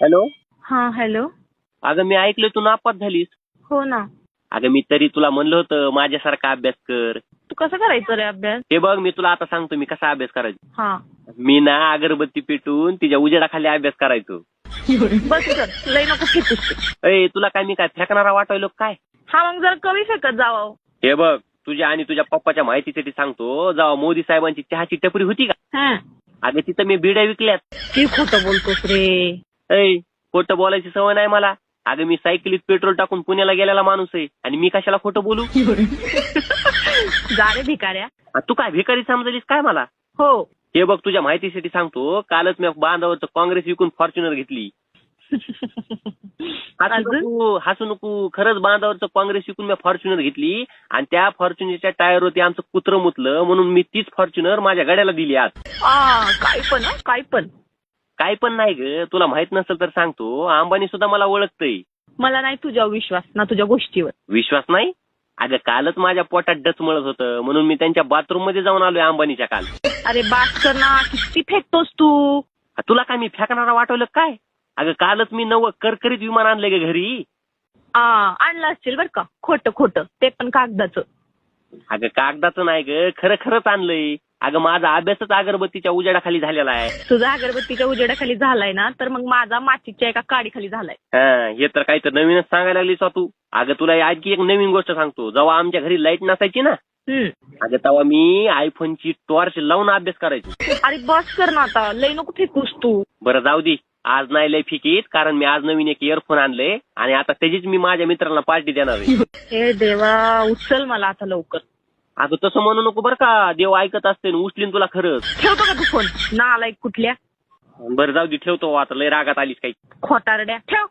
Hello. हा hello. अगं मी ऐकलं तू नापास झालीस. हो ना. अगं मी तरी तुला म्हणलं होतं माझ्यासारखा अभ्यास कर. तू कसं करायचं रे अभ्यास? हे बघ मी तुला आता सांगतो मी कसा अभ्यास करायचो. हा मी ना अगरबत्ती पेटून तिच्या उजेडाखाली अभ्यास करायचो. बस कर, लय नको फेकूस. अय तुला काय मी काय फेकणारा वाटायलो काय? हा मग जरा कमी फेकत जावं. हे बघ तुझ्या आणि तुझ्या पप्पाच्या माहितीसाठी सांगतो, जेव्हा मोदी साहेबांची चहाची टपरी होती का, हा अगं तिथं मी बिड्या विकल्यात. ती खोटं बोलतोस रे. अय खोटं बोलायची सवय नाही मला. अगं मी सायकलीत पेट्रोल टाकून पुण्याला गेलेला माणूस आहे आणि मी कशाला खोटं बोलू? जा रे भिकाऱ्या. तू काय भिकारी समजलीस काय मला? हो. हे बघ तुझ्या माहितीसाठी सांगतो, कालच मी बांधावरचं काँग्रेस विकून फॉर्च्युनर घेतली. हसू नको खरंच बांधावरचं काँग्रेस विकून मी फॉर्च्युनर घेतली आणि त्या फॉर्च्युनरच्या टायरवरती आमचं कुत्रं मुतलं म्हणून मी तीच फॉर्च्युनर माझ्या गाड्याला दिली आज. काय पण काय पण काय पण नाही ग, तुला माहित नसेल तर सांगतो, अंबानी सुद्धा मला ओळखतंय. मला नाही तुझ्यावर विश्वास ना तुझ्या गोष्टीवर. विश्वास नाही? अगं कालच माझ्या पोटात डच मळत होतं म्हणून मी त्यांच्या बाथरूम मध्ये जाऊन आलोय अंबानीच्या काल. अरे बास कर ना, किती फेकतोस तू? तुला काय मी फेकणारा वाटवलं काय? अगं कालच मी नवं करकरीत विमान आणलंय ग घरी. आणलं असेल बर का, खोटं खोटं, ते पण कागदाचं. अगं कागदाचं नाही ग, खरं खरंच आणलंय. अगं माझा अभ्यासच अगरबत्तीच्या उजेडाखाली झालेला आहे. तुझा अगरबत्तीच्या उजेडाखाली झालाय ना, तर मग माझा माचीच्या एका काडीखाली झालाय. हे तर काही तर नवीनच सांगायला लागलीस तू. अगं तुला आणखी एक नवीन गोष्ट सांगतो, जेव्हा आमच्या घरी लाईट नसायची ना, अगं तेव्हा मी आयफोनची टॉर्च लावून अभ्यास करायचो. अरे बस कर ना आता, लय नको फेकूस तू. बरं जाऊ दे, आज नाही लय फिकीत, कारण मी आज नवीन एक इयरफोन आणले आणि आता त्याचीच मी माझ्या मित्रांना पार्टी देणार आहे. हे देवा, उचल मला आता लवकर. अगं तसं म्हणू नको बरं का, देव ऐकत असते उचलीन तुला खरंच. ठेवतो का तू फोन? नालायक कुठल्या. बरं जाऊ दे ठेवतो, आता लय रागात आलीस काही. खोटारड्या ठेव.